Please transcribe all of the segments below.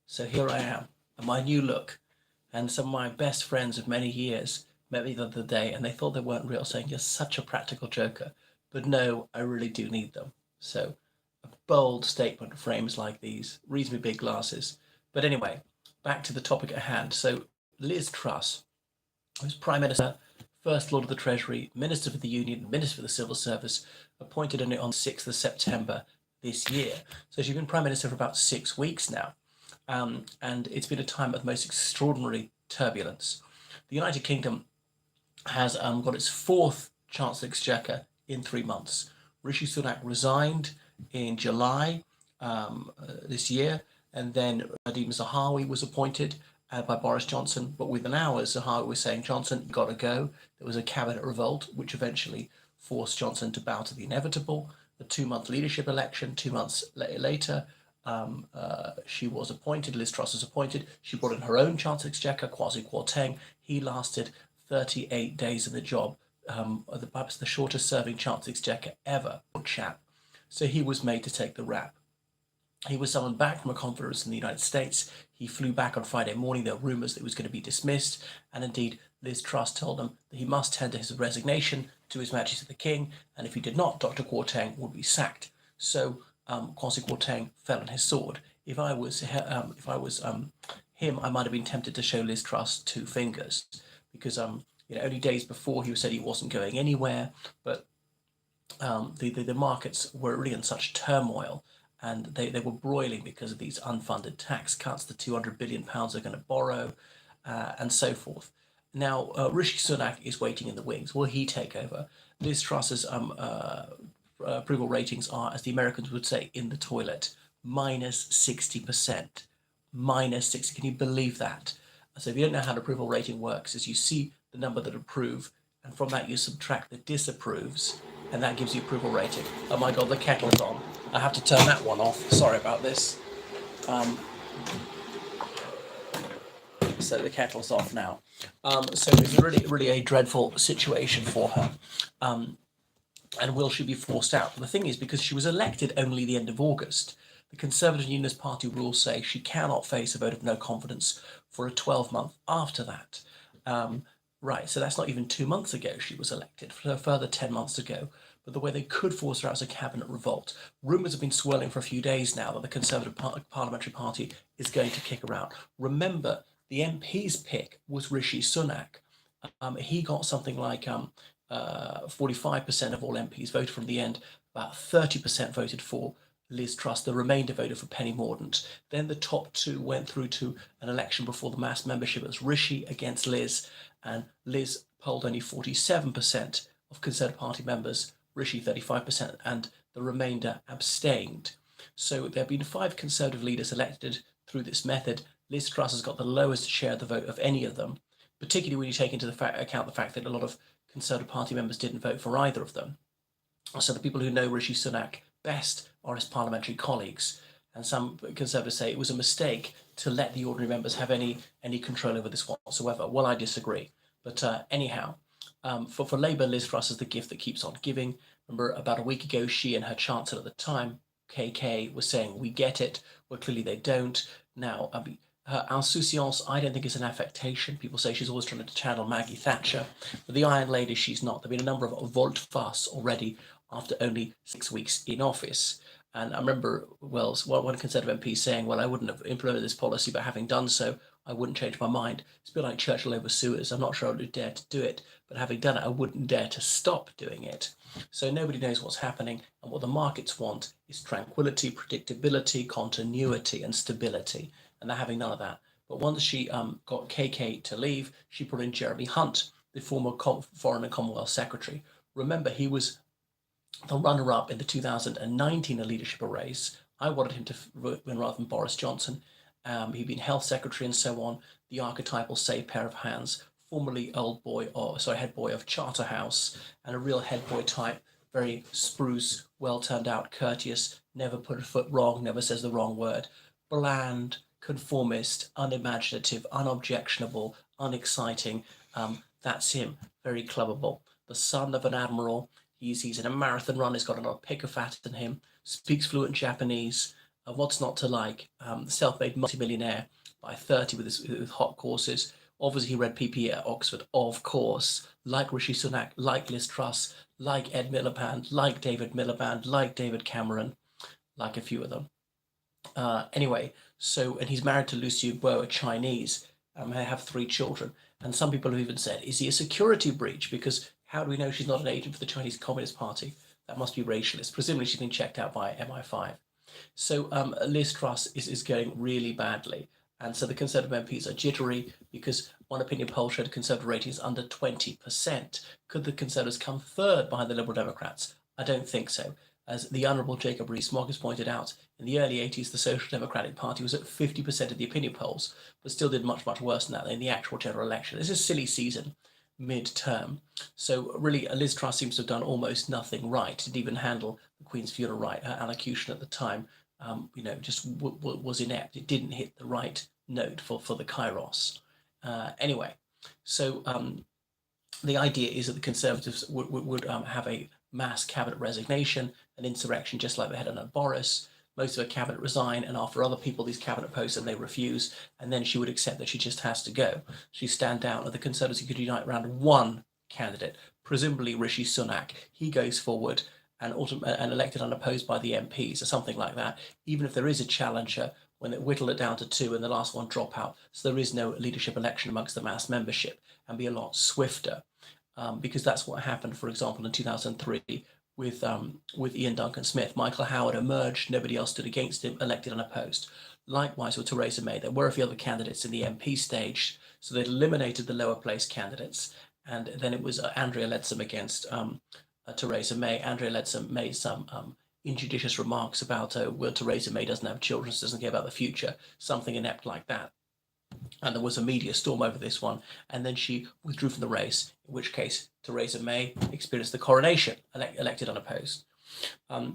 So here I am, in my new look, and some of my best friends of many years met me the other day, and they thought they weren't real, saying, "You're such a practical joker." But no, I really do need them. So a bold statement frames like these, reasonably big glasses. But anyway, back to the topic at hand. So Liz Truss, who's Prime Minister, First Lord of the Treasury, Minister for the Union, Minister for the Civil Service, appointed on 6th of September this year. So she's been Prime Minister for about 6 weeks now. And it's been a time of the most extraordinary turbulence. The United Kingdom has got its fourth Chancellor Exchequer in 3 months. Rishi Sunak resigned in July this year, and then Nadhim Zahawi was appointed by Boris Johnson. But within hours, Zahawi was saying, "Johnson, you got to go." There was a cabinet revolt, which eventually forced Johnson to bow to the inevitable. The 2 month leadership election, 2 months later, she was appointed. Liz Truss was appointed. She brought in her own Chancellor Exchequer, Kwasi Kwarteng. He lasted 38 days in the job, perhaps the shortest serving Chancellor Exchequer ever, chap. So he was made to take the rap. He was summoned back from a conference in the United States. He flew back on Friday morning. There were rumours that he was going to be dismissed. And indeed, Liz Truss told him that he must tender his resignation to His Majesty the King. And if he did not, Dr. Kwarteng would be sacked. So Kwasi Kwarteng fell on his sword. If I was him, I might have been tempted to show Liz Truss two fingers, because only days before he said he wasn't going anywhere, but the markets were really in such turmoil, and they were broiling because of these unfunded tax cuts, the £200 billion they're going to borrow, and so forth. Now, Rishi Sunak is waiting in the wings. Will he take over? Liz Truss's approval ratings are, as the Americans would say, in the toilet, minus 60%. Minus 60. Can you believe that? So if you don't know how an approval rating works, is you see the number that approve, and from that you subtract the disapproves, and that gives you approval rating. Oh my God, the kettle's on. I have to turn that one off. Sorry about this. So the kettle's off now. So it's really a dreadful situation for her. And will she be forced out? The thing is, because she was elected only the end of August, the Conservative Unionist Party rules say she cannot face a vote of no confidence for a 12-month after that. Right, so that's not even 2 months ago she was elected, for a further 10 months ago. But the way they could force her out is a cabinet revolt. Rumours have been swirling for a few days now that the Conservative Parliamentary Party is going to kick her out. Remember, the MP's pick was Rishi Sunak. He got something like 45% of all MPs voted from the end. About 30% voted for Liz Truss. The remainder voted for Penny Mordaunt. Then the top two went through to an election before the mass membership. It was Rishi against Liz, and Liz polled only 47% of Conservative Party members, Rishi 35%, and the remainder abstained. So there have been 5 Conservative leaders elected through this method. Liz Truss has got the lowest share of the vote of any of them, particularly when you take into account the fact that a lot of Conservative Party members didn't vote for either of them. So the people who know Rishi Sunak best are his parliamentary colleagues. And some Conservatives say it was a mistake to let the ordinary members have any control over this whatsoever. Well, I disagree. But anyhow, for Labour, Liz Truss is the gift that keeps on giving. Remember, about a week ago, she and her Chancellor at the time, KK, were saying, "We get it." Well, clearly they don't. Now, her insouciance, I don't think, is an affectation. People say she's always trying to channel Maggie Thatcher. But the Iron Lady, she's not. There have been a number of volte-face already after only 6 weeks in office. And I remember, well, one Conservative MP saying, "Well, I wouldn't have implemented this policy, but having done so, I wouldn't change my mind." It's a bit like Churchill over sewers. I'm not sure I would dare to do it, but having done it, I wouldn't dare to stop doing it. So nobody knows what's happening, and what the markets want is tranquility, predictability, continuity, and stability, and they're having none of that. But once she got KK to leave, she brought in Jeremy Hunt, the former Foreign and Commonwealth Secretary. Remember, he was the runner-up in the 2019 leadership race. I wanted him to win rather than Boris Johnson. He'd been health secretary and so on, the archetypal safe pair of hands, formerly head boy of Charterhouse, and a real head boy type, very spruce, well turned out, courteous, never put a foot wrong, never says the wrong word, bland, conformist, unimaginative, unobjectionable, unexciting. That's him, very clubbable. The son of an admiral. He's in a marathon run. He's got a lot of pick of fat in him. Speaks fluent Japanese. What's not to like? Self-made multimillionaire by 30 with hot courses. Obviously, he read PPE at Oxford, of course. Like Rishi Sunak, like Liz Truss, like Ed Miliband, like David Miliband, like David Cameron, like a few of them. Anyway, so and he's married to Lucy Guo, a Chinese. They have 3 children, and some people have even said, is he a security breach? Because how do we know she's not an agent for the Chinese Communist Party? That must be racialist. Presumably, she's been checked out by MI5. So Liz Truss is going really badly. And so the Conservative MPs are jittery because one opinion poll showed Conservative ratings under 20%. Could the Conservatives come third behind the Liberal Democrats? I don't think so. As the Honourable Jacob Rees-Mogg has pointed out, in the early 80s, the Social Democratic Party was at 50% of the opinion polls, but still did much, much worse than that in the actual general election. This is a silly season, mid-term. So really, Liz Truss seems to have done almost nothing right. Didn't even handle the Queen's funeral right. Her allocution at the time, just was inept. It didn't hit the right note for the Kairos. Anyway, so the idea is that the Conservatives would have a mass cabinet resignation, an insurrection, just like they had under Boris. Most of her cabinet resign and offer other people these cabinet posts and they refuse, and then she would accept that she just has to go. She stand down, and the Conservatives could unite around one candidate, presumably Rishi Sunak. He goes forward and elected unopposed by the MPs or something like that, even if there is a challenger, when they whittle it down to 2 and the last one drop out, so there is no leadership election amongst the mass membership, and be a lot swifter. Because that's what happened, for example, in 2003 with Ian Duncan Smith. Michael Howard emerged, nobody else stood against him, elected unopposed. Likewise with Theresa May, there were a few other candidates in the MP stage, so they'd eliminated the lower place candidates, and then it was Andrea Leadsom against Theresa May. Andrea Leadsom made some injudicious remarks about, well, Theresa May doesn't have children, so doesn't care about the future, something inept like that. And there was a media storm over this one, and then she withdrew from the race, in which case Theresa May experienced the coronation, elected unopposed. But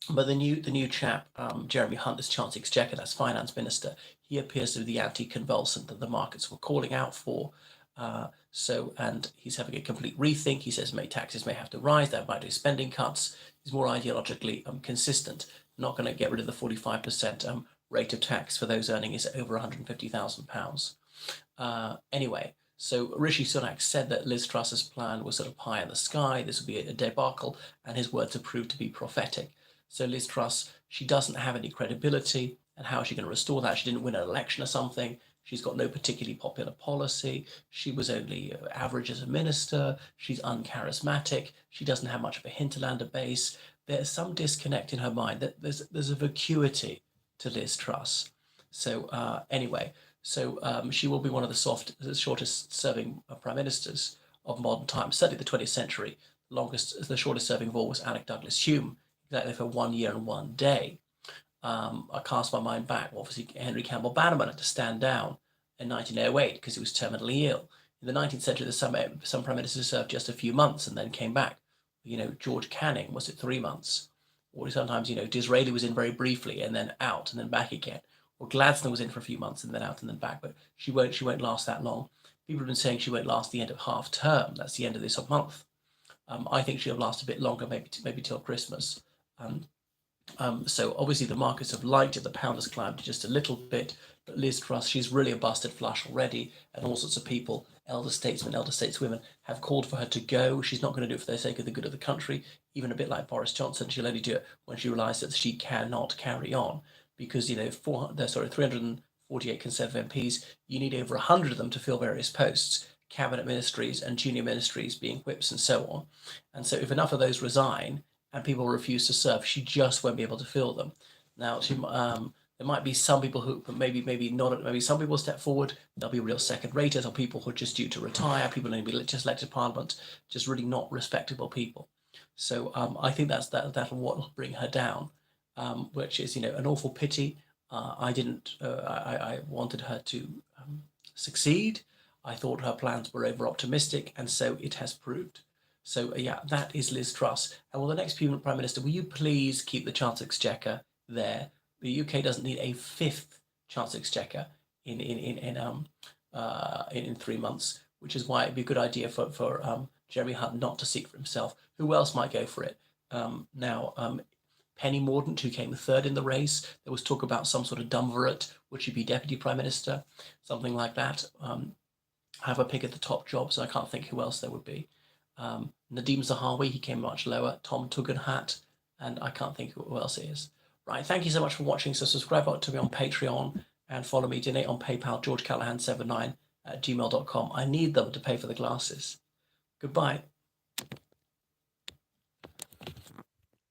the new chap, Jeremy Hunt, this Chancellor Exchequer, that's finance minister, he appears to be the anti-convulsant that the markets were calling out for. And he's having a complete rethink. He says taxes may have to rise, that might do spending cuts. He's more ideologically consistent, not going to get rid of the 45% rate of tax for those earning is over £150,000. Anyway, so Rishi Sunak said that Liz Truss's plan was sort of pie in the sky. This would be a debacle, and his words have proved to be prophetic. So Liz Truss, she doesn't have any credibility, and how is she going to restore that? She didn't win an election or something. She's got no particularly popular policy. She was only average as a minister. She's uncharismatic. She doesn't have much of a hinterlander base. There's some disconnect in her mind. That there's a vacuity to Liz Truss. So anyway, she will be one of the shortest serving prime ministers of modern times, certainly the 20th century. The shortest serving of all was Alec Douglas Hume, exactly for 1 year and 1 day. I cast my mind back. Obviously, Henry Campbell Bannerman had to stand down in 1908 because he was terminally ill. In the 19th century, some prime ministers served just a few months and then came back. George Canning, was it 3 months? Or sometimes, Disraeli was in very briefly and then out and then back again. Or Gladstone was in for a few months and then out and then back. But she won't last that long. People have been saying she won't last the end of half term. That's the end of this month. I think she'll last a bit longer, maybe till Christmas. So obviously the markets have liked it. The pound has climbed just a little bit, but Liz Truss, she's really a busted flush already, and all sorts of people, elder statesmen, elder stateswomen, have called for her to go. She's not going to do it for the sake of the good of the country. Even a bit like Boris Johnson, she'll only do it when she realises that she cannot carry on, because 348 Conservative MPs, you need over 100 of them to fill various posts, cabinet ministries and junior ministries being whips and so on. And so if enough of those resign and people refuse to serve, she just won't be able to fill them. Now, there might be some people who, maybe not. Maybe some people step forward. There'll be real second-raters, or people who are just due to retire. People who will be just elected to Parliament, just really not respectable people. So I think that'll what will bring her down, which is an awful pity. I wanted her to succeed. I thought her plans were over-optimistic, and so it has proved. So yeah, that is Liz Truss. And will the next Prime Minister, will you please keep the Chancellor Exchequer there? The UK doesn't need a 5th Chancellor Exchequer in 3 months, which is why it'd be a good idea for Jeremy Hunt not to seek for himself. Who else might go for it? Penny Mordaunt, who came third in the race. There was talk about some sort of duumvirate. Would she be Deputy Prime Minister? Something like that. Have a pick at the top jobs. I can't think who else there would be. Nadeem Zahawi, he came much lower. Tom Tugendhat, and I can't think who else it is. Right, thank you so much for watching. So subscribe to me on Patreon and follow me, donate on PayPal, georgecallahan79 at gmail.com. I need them to pay for the glasses. Goodbye.